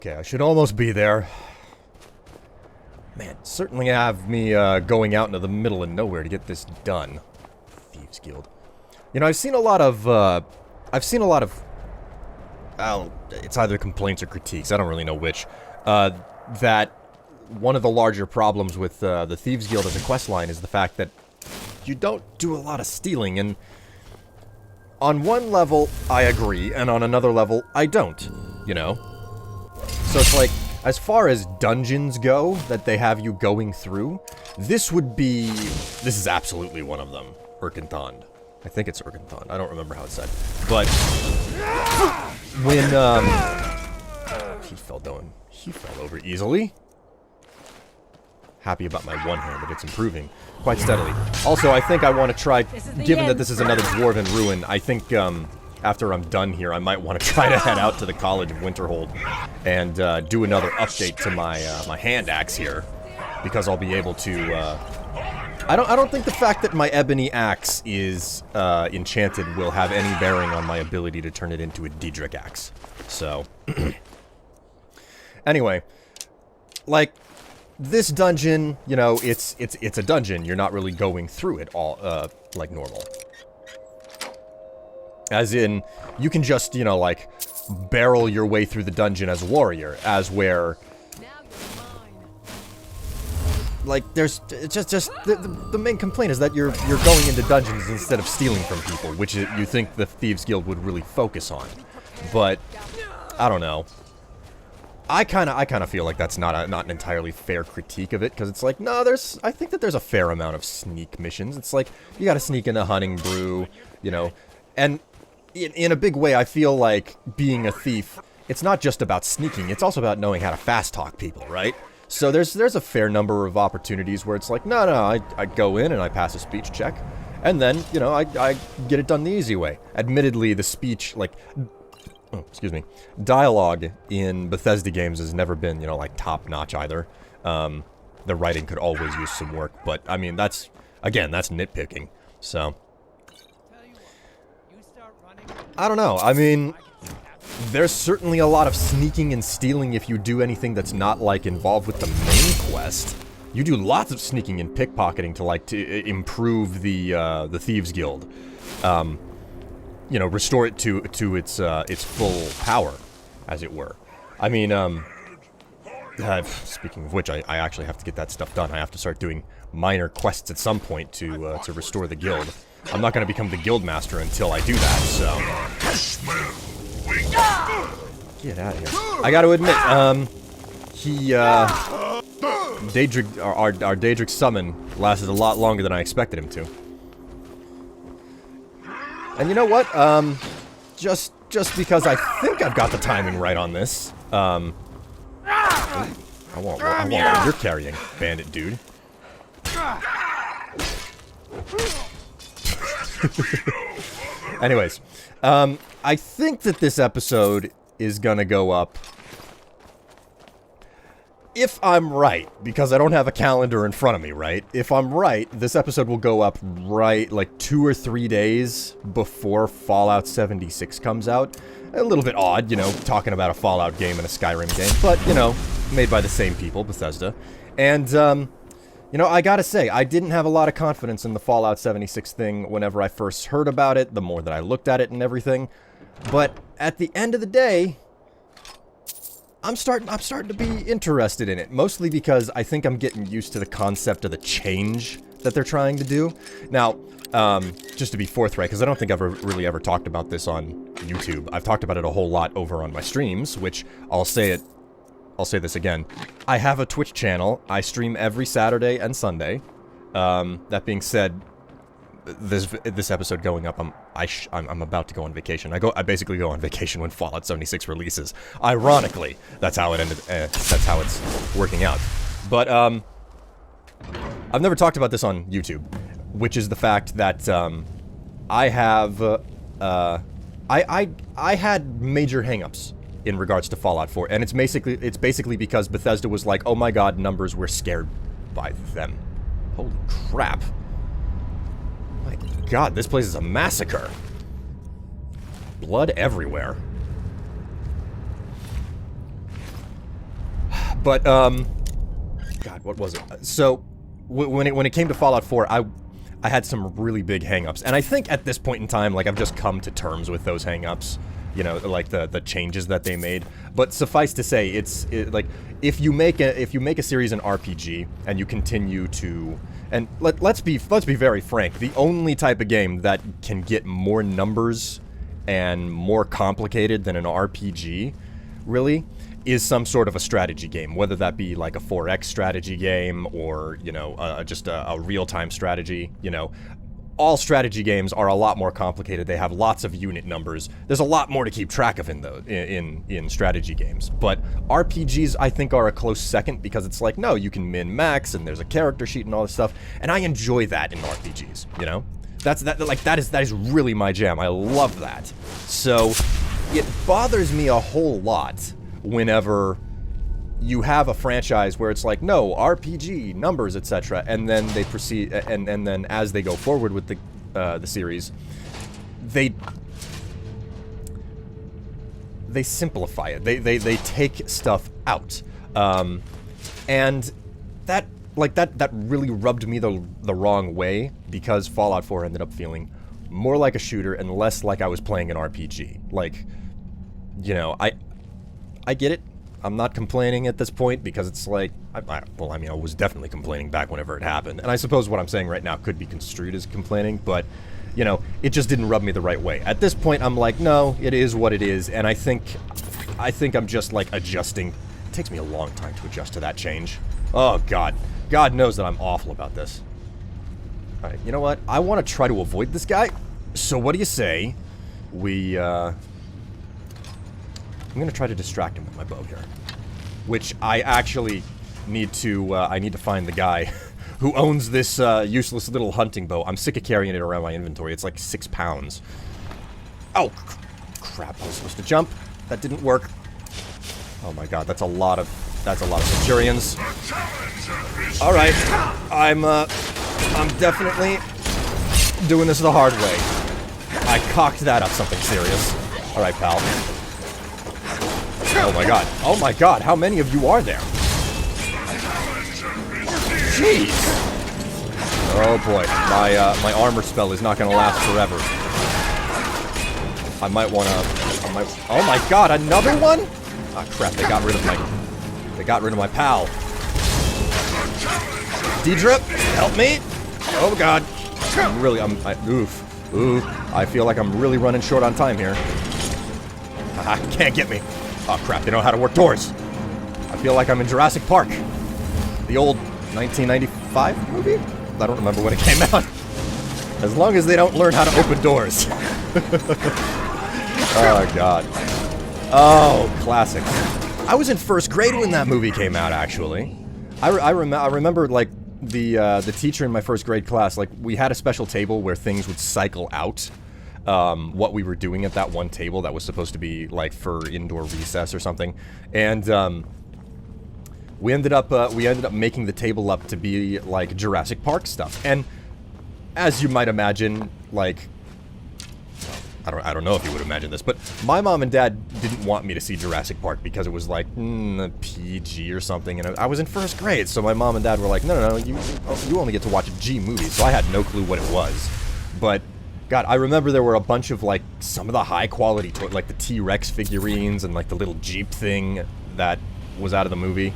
Okay, I should almost be there. Man, certainly have me going out into the middle of nowhere to get this done. Thieves Guild. You know, I've seen a lot of, well, it's either complaints or critiques, I don't really know which, that one of the larger problems with the Thieves Guild as a questline is the fact that you don't do a lot of stealing, and on one level, I agree, and on another level, I don't, you know? So it's like, as far as dungeons go that they have you going through, this is absolutely one of them. Urkenthond. I think it's Urkenthond. I don't remember how it's said. But when, he fell over easily. Happy about my one hand, but it's improving quite steadily. Also, I think I want to try, given that this is another Dwarven Ruin, I think, after I'm done here, I might want to try to head out to the College of Winterhold and do another update to my my hand axe here, because I'll be able to. I don't think the fact that my ebony axe is enchanted will have any bearing on my ability to turn it into a Daedric axe. So, anyway, like this dungeon, you know, it's a dungeon. You're not really going through it all like normal. As in, you can just, you know, like, barrel your way through the dungeon as a warrior, as where, like, there's just the main complaint is that you're going into dungeons instead of stealing from people, which you think the Thieves Guild would really focus on. But, I don't know. I kind of feel like that's not an entirely fair critique of it, because it's like, no, I think that there's a fair amount of sneak missions. It's like, you gotta sneak into Hunting Brew, you know, and in a big way, I feel like being a thief, it's not just about sneaking, it's also about knowing how to fast talk people, right? So there's a fair number of opportunities where it's like, no, I go in and I pass a speech check, and then, you know, I get it done the easy way. Admittedly, the speech, like, dialogue in Bethesda games has never been, you know, like, top-notch either. The writing could always use some work, but, I mean, that's nitpicking, so. I don't know, I mean, there's certainly a lot of sneaking and stealing if you do anything that's not, like, involved with the main quest. You do lots of sneaking and pickpocketing to improve the Thieves Guild. You know, restore it to its full power, as it were. I mean, speaking of which, I actually have to get that stuff done. I have to start doing minor quests at some point to restore the guild. I'm not going to become the guild master until I do that, so. Get out of here. I got to admit, Daedric, our Daedric summon lasted a lot longer than I expected him to. And you know what? Just because I think I've got the timing right on this, I want what you're carrying, bandit dude. Anyways, I think that this episode is gonna go up, if I'm right, because I don't have a calendar in front of me, right? If I'm right, this episode will go up right, like, 2 or 3 days before Fallout 76 comes out. A little bit odd, you know, talking about a Fallout game and a Skyrim game, but, you know, made by the same people, Bethesda. And, you know, I gotta say, I didn't have a lot of confidence in the Fallout 76 thing whenever I first heard about it, the more that I looked at it and everything. But at the end of the day, I'm starting to be interested in it, mostly because I think I'm getting used to the concept of the change that they're trying to do. Now, just to be forthright, because I don't think I've really ever talked about this on YouTube. I've talked about it a whole lot over on my streams, which I'll say this again. I have a Twitch channel. I stream every Saturday and Sunday. That being said, this episode going up, I'm about to go on vacation. I basically go on vacation when Fallout 76 releases. Ironically, that's how it ended. That's how it's working out. But I've never talked about this on YouTube, which is the fact that I had major hangups in regards to Fallout 4, and it's basically because Bethesda was like, oh my god, numbers, we're scared by them. Holy crap. My god, this place is a massacre. Blood everywhere. But, God, what was it? So, when it came to Fallout 4, I had some really big hang-ups. And I think at this point in time, like, I've just come to terms with those hang-ups. You know, like, the changes that they made. But suffice to say, like, if you make a series an RPG, and you continue to... And let's be very frank, the only type of game that can get more numbers and more complicated than an RPG, really, is some sort of a strategy game, whether that be like a 4X strategy game or, you know, just a real-time strategy, you know. All strategy games are a lot more complicated. They have lots of unit numbers. There's a lot more to keep track of in strategy games. But RPGs, I think, are a close second because it's like, no, you can min-max and there's a character sheet and all this stuff. And I enjoy that in RPGs, you know? That is really my jam. I love that. So it bothers me a whole lot whenever you have a franchise where it's like, no, RPG, numbers, etc., and then they proceed, and then as they go forward with the series, they simplify it. They take stuff out, and that really rubbed me the wrong way because Fallout 4 ended up feeling more like a shooter and less like I was playing an RPG. Like, you know, I get it. I'm not complaining at this point because it's like, I was definitely complaining back whenever it happened. And I suppose what I'm saying right now could be construed as complaining, but, you know, it just didn't rub me the right way. At this point, I'm like, no, it is what it is, and I think I'm just, like, adjusting. It takes me a long time to adjust to that change. Oh, God. God knows that I'm awful about this. Alright, you know what? I want to try to avoid this guy, so what do you say we, I'm gonna try to distract him with my bow here. Which I actually need to, find the guy who owns this, useless little hunting bow. I'm sick of carrying it around my inventory. It's like 6 pounds. Oh, crap, I was supposed to jump. That didn't work. Oh my god, that's a lot of Centurions. Alright, I'm definitely doing this the hard way. I cocked that up something serious. Alright, pal. Oh my god. Oh my god, how many of you are there? Jeez! Oh boy, my armor spell is not gonna last forever. I might wanna... Oh my god, another one?! Ah crap, they got rid of my pal. Deidre, help me! Oh god. I feel like I'm really running short on time here. Haha, can't get me. Oh crap, they know how to work doors. I feel like I'm in Jurassic Park. The old 1995 movie? I don't remember when it came out. As long as they don't learn how to open doors. Oh god. Oh, classic. I was in 1st grade when that movie came out, actually. I remember, like, the teacher in my 1st grade class, like, we had a special table where things would cycle out. What we were doing at that one table that was supposed to be, like, for indoor recess or something. And, we ended up making the table up to be, like, Jurassic Park stuff. And, as you might imagine, like... I don't know if you would imagine this, but my mom and dad didn't want me to see Jurassic Park because it was, like, PG or something, and I was in 1st grade, so my mom and dad were like, no, you only get to watch G movies, so I had no clue what it was. But... God, I remember there were a bunch of, like, some of the high-quality toys, like the T-Rex figurines and, like, the little Jeep thing that was out of the movie.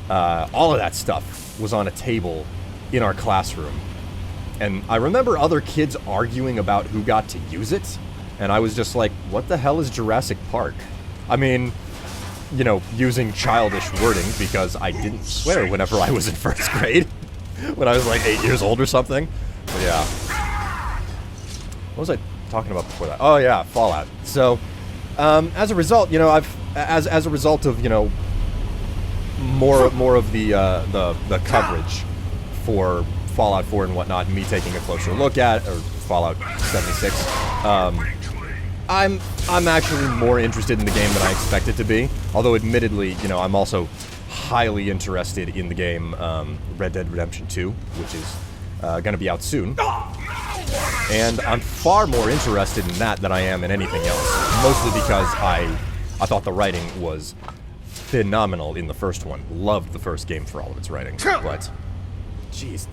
All of that stuff was on a table in our classroom. And I remember other kids arguing about who got to use it, and I was just like, what the hell is Jurassic Park? I mean, you know, using childish wording, because I didn't swear whenever I was in 1st grade, when I was, like, 8 years old or something. But yeah. What was I talking about before that? Oh yeah, Fallout. So, as a result, you know, as a result of, you know, more of the coverage for Fallout 4 and whatnot, and me taking a closer look at, or Fallout 76, I'm actually more interested in the game than I expected to be. Although, admittedly, you know, I'm also highly interested in the game Red Dead Redemption 2, which is gonna be out soon. And I'm far more interested in that than I am in anything else. Mostly because I thought the writing was phenomenal in the first one. Loved the first game for all of its writing. But, jeez,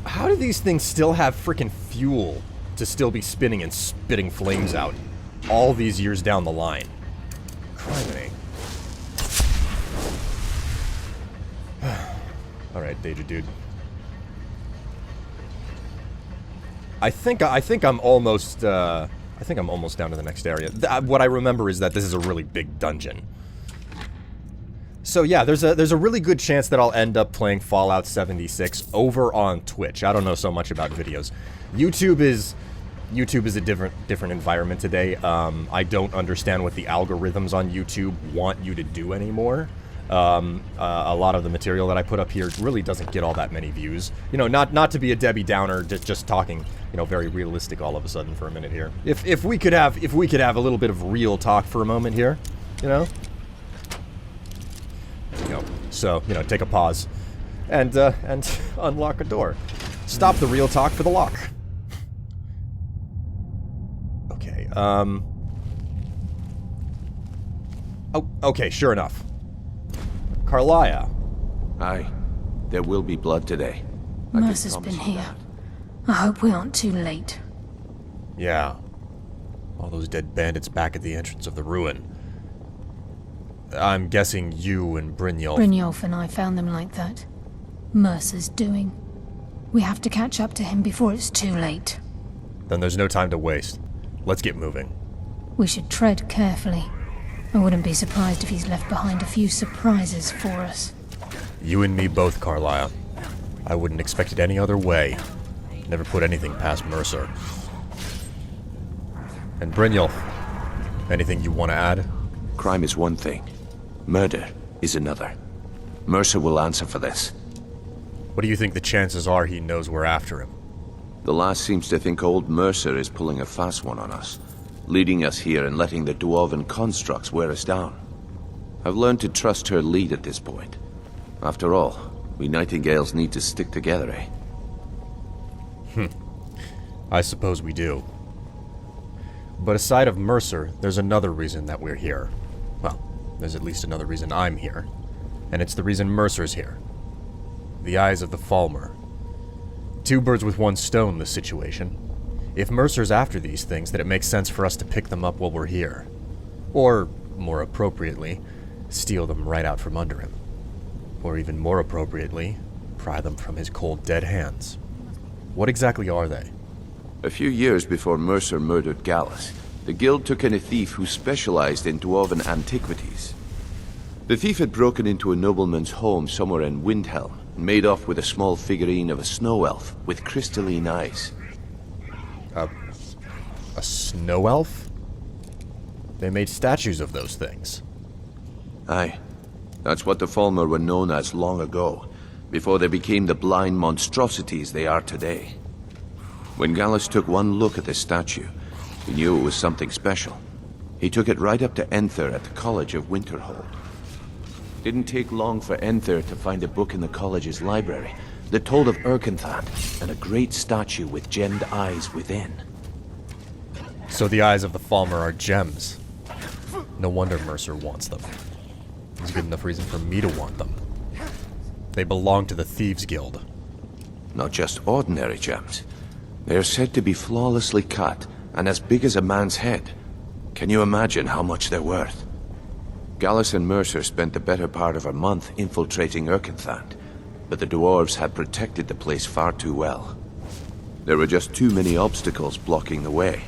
how do these things still have freaking fuel to still be spinning and spitting flames out all these years down the line? Criminy. Alright, Deja dude. I think I'm almost down to the next area. What I remember is that this is a really big dungeon. So yeah, there's a really good chance that I'll end up playing Fallout 76 over on Twitch. I don't know so much about videos. YouTube is a different environment today. I don't understand what the algorithms on YouTube want you to do anymore. A lot of the material that I put up here really doesn't get all that many views. You know, not to be a Debbie Downer, just talking, you know, very realistic all of a sudden for a minute here. If we could have a little bit of real talk for a moment here, you know. There we go. So, you know, take a pause and unlock a door. Stop the real talk for the lock. Okay. Oh, okay, sure enough. Carlia. Aye. There will be blood today. Mercer's been here. I hope we aren't too late. Yeah. All those dead bandits back at the entrance of the ruin. I'm guessing you and Brynjolf... Brynjolf and I found them like that. Mercer's doing. We have to catch up to him before it's too late. Then there's no time to waste. Let's get moving. We should tread carefully. I wouldn't be surprised if he's left behind a few surprises for us. You and me both, Carlia. I wouldn't expect it any other way. Never put anything past Mercer. And Brynjolf, anything you want to add? Crime is one thing. Murder is another. Mercer will answer for this. What do you think the chances are he knows we're after him? The lass seems to think old Mercer is pulling a fast one on us, leading us here and letting the dwarven constructs wear us down. I've learned to trust her lead at this point. After all, we Nightingales need to stick together, eh? I suppose we do. But aside of Mercer, there's another reason that we're here. Well, there's at least another reason I'm here. And it's the reason Mercer's here. The eyes of the Falmer. Two birds with one stone, this situation. If Mercer's after these things, then it makes sense for us to pick them up while we're here. Or, more appropriately, steal them right out from under him. Or even more appropriately, pry them from his cold, dead hands. What exactly are they? A few years before Mercer murdered Gallus, the guild took in a thief who specialized in dwarven antiquities. The thief had broken into a nobleman's home somewhere in Windhelm and made off with a small figurine of a snow elf with crystalline eyes. A snow elf? They made statues of those things. Aye. That's what the Falmer were known as long ago, before they became the blind monstrosities they are today. When Gallus took one look at the statue, he knew it was something special. He took it right up to Enther at the College of Winterhold. Didn't take long for Enther to find a book in the college's library that told of Erkenthand and a great statue with gemmed eyes within. So the eyes of the Falmer are gems. No wonder Mercer wants them. It's a good enough reason for me to want them. They belong to the Thieves Guild. Not just ordinary gems. They are said to be flawlessly cut and as big as a man's head. Can you imagine how much they're worth? Gallus and Mercer spent the better part of a month infiltrating Erkenthand, but the dwarves had protected the place far too well. There were just too many obstacles blocking the way.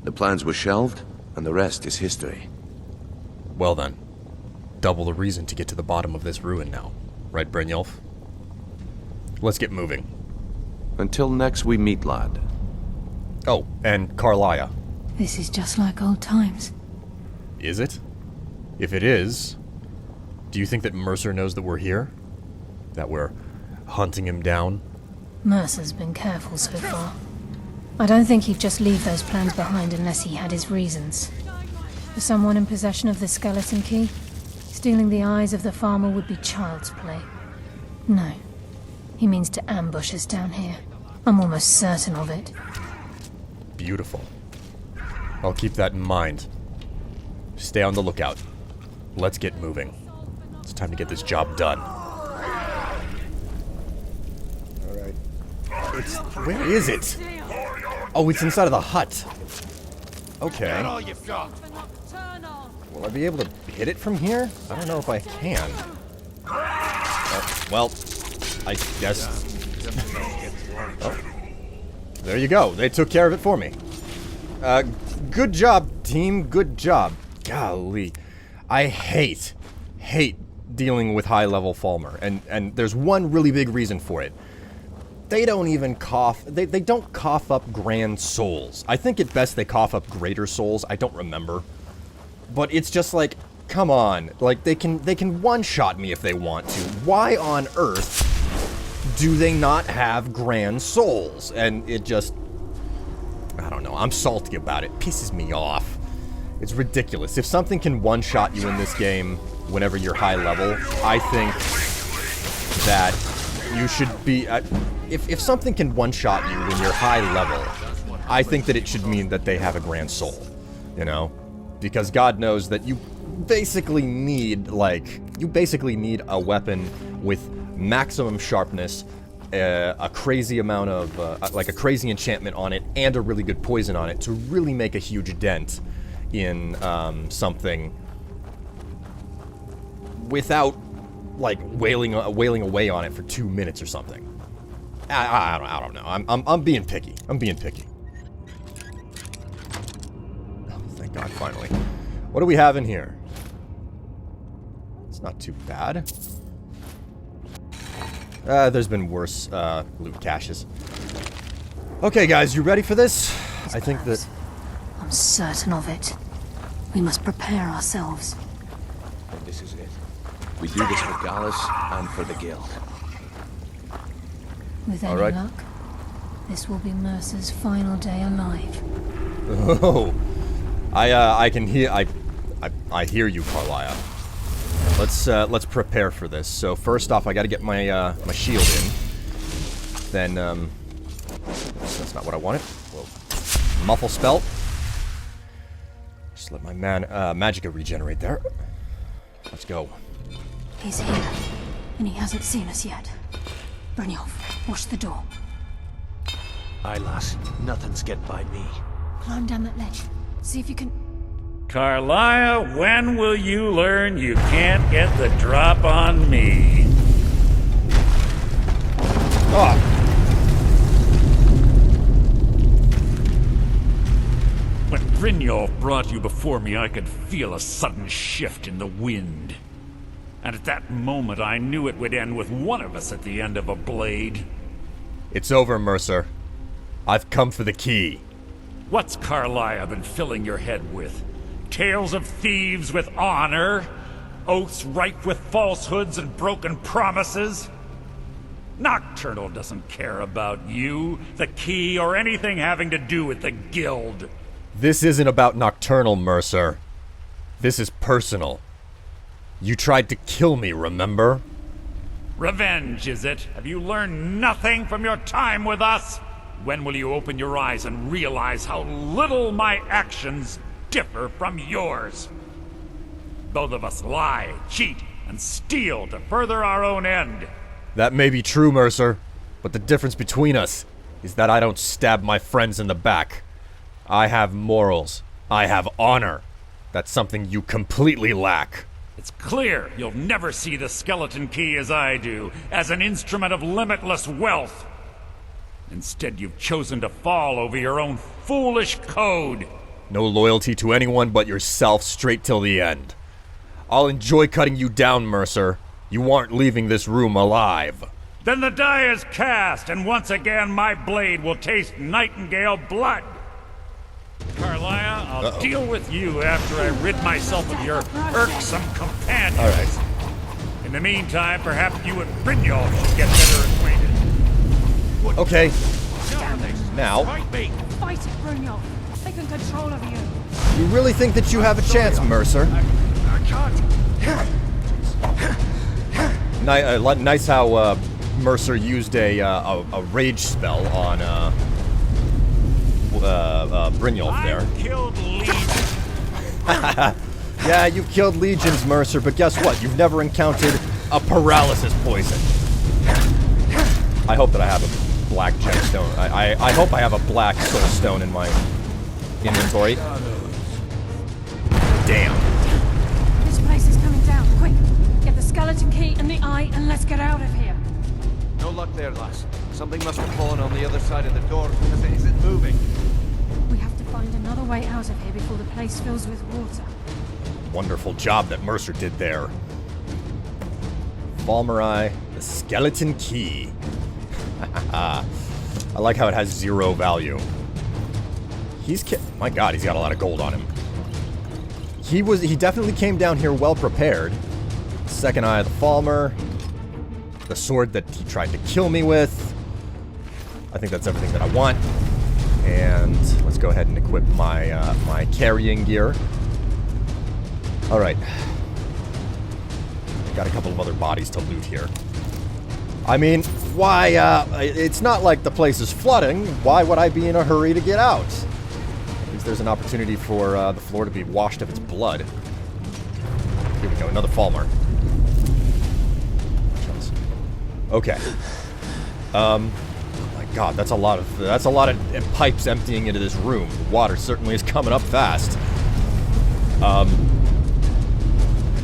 The plans were shelved, and the rest is history. Well then, double the reason to get to the bottom of this ruin now. Right, Brynjolf? Let's get moving. Until next we meet, lad. Oh, and Carlia. This is just like old times. Is it? If it is, do you think that Mercer knows that we're here? That we're hunting him down? Mercer's been careful so far. I don't think he'd just leave those plans behind unless he had his reasons. For someone in possession of the skeleton key, stealing the eyes of the farmer would be child's play. No. He means to ambush us down here. I'm almost certain of it. Beautiful. I'll keep that in mind. Stay on the lookout. let's get moving. It's time to get this job done. Alright. Where is it? Oh, it's inside of the hut. Okay. Will I be able to hit it from here? I don't know if I can. Well, I guess... Oh. There you go. They took care of it for me. Good job, team. Good job. Golly. I hate dealing with high-level Falmer. And there's one really big reason for it. They don't even cough... They don't cough up grand souls. I think at best they cough up greater souls. I don't remember. But it's just like, come on. Like, they can one-shot me if they want to. Why on earth do they not have grand souls? And it just... I don't know. I'm salty about it. Pisses me off. It's ridiculous. If something can one-shot you in this game whenever you're high level, I think that you should be... If something can one-shot you when you're high level, I think that it should mean that they have a grand soul. You know? Because God knows that you basically need, like... You basically need a weapon with maximum sharpness, a crazy amount of, like a crazy enchantment on it, and a really good poison on it to really make a huge dent in something without, like, wailing away on it for 2 minutes or something. I don't know. I'm being picky. I'm being picky. Oh, thank God, finally. What do we have in here? It's not too bad. There's been worse loot caches. Okay, guys, you ready for this? I think that... I'm certain of it. We must prepare ourselves. And this is it. We do this for Gallus and for the Guild. With any luck, this will be Mercer's final day alive. Oh, I can hear... I hear you, Carlia. Let's prepare for this. So first off, I got to get my my shield in. Then that's not what I wanted. Whoa. Muffle spell. Just let my magicka regenerate there. Let's go. He's here, and he hasn't seen us yet. Brynjolf, watch the door. Aye, lass. Nothing's get by me. Climb down that ledge. See if you can... Carlia, when will you learn you can't get the drop on me? Oh. When Brynjolf brought you before me, I could feel a sudden shift in the wind. And at that moment, I knew it would end with one of us at the end of a blade. It's over, Mercer. I've come for the key. What's Carlia been filling your head with? Tales of thieves with honor? Oaths rife with falsehoods and broken promises? Nocturnal doesn't care about you, the key, or anything having to do with the Guild. This isn't about Nocturnal, Mercer. This is personal. You tried to kill me, remember? Revenge, is it? Have you learned nothing from your time with us? When will you open your eyes and realize how little my actions differ from yours? Both of us lie, cheat, and steal to further our own end. That may be true, Mercer, but the difference between us is that I don't stab my friends in the back. I have morals. I have honor. That's something you completely lack. It's clear you'll never see the skeleton key as I do, as an instrument of limitless wealth. Instead, you've chosen to fall over your own foolish code. No loyalty to anyone but yourself straight till the end. I'll enjoy cutting you down, Mercer. You aren't leaving this room alive. Then the die is cast, and once again my blade will taste nightingale blood. Carlia, I'll deal with you after I rid myself of your irksome companions. All right. In the meantime, perhaps you and Brynjolf should get better acquainted. Okay. Now, Fight me. Fight it, Brynjolf. Taking control of you. you really think that you have a chance, Mercer? I can't. Nice how Mercer used a rage spell on Brynjolf there. I've killed legions. Yeah, you've killed legions, Mercer, but guess what? You've never encountered a paralysis poison. I hope that I have a black gemstone. I hope I have a black soul stone in my inventory. Damn. This place is coming down. Quick! Get the skeleton key and the eye and let's get out of here. No luck there, lass. Something must have fallen on the other side of the door because it isn't moving. We have to find another way out of here before the place fills with water. Wonderful job that Mercer did there. Falmer Eye, the skeleton key. I like how it has 0 value. My god, he's got a lot of gold on him. He definitely came down here well prepared. Second Eye of the Falmer. The sword that he tried to kill me with. I think that's everything that I want. And let's go ahead and equip my my carrying gear. Alright. Got a couple of other bodies to loot here. I mean, why, it's not like the place is flooding. Why would I be in a hurry to get out? At least there's an opportunity for the floor to be washed of its blood. Here we go, another Falmer. Okay. Oh my god, that's a lot of pipes emptying into this room. The water certainly is coming up fast.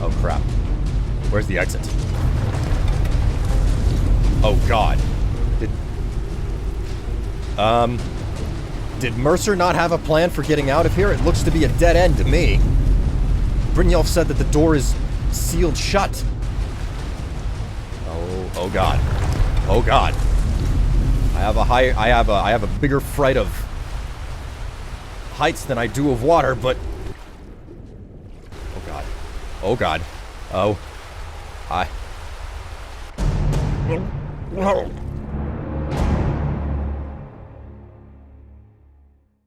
Oh crap. Where's the exit? Oh god. Did Mercer not have a plan for getting out of here? It looks to be a dead end to me. Brynjolf said that the door is sealed shut. Oh god. Oh god. I have a bigger fright of heights than I do of water, but oh god. Oh god. Oh.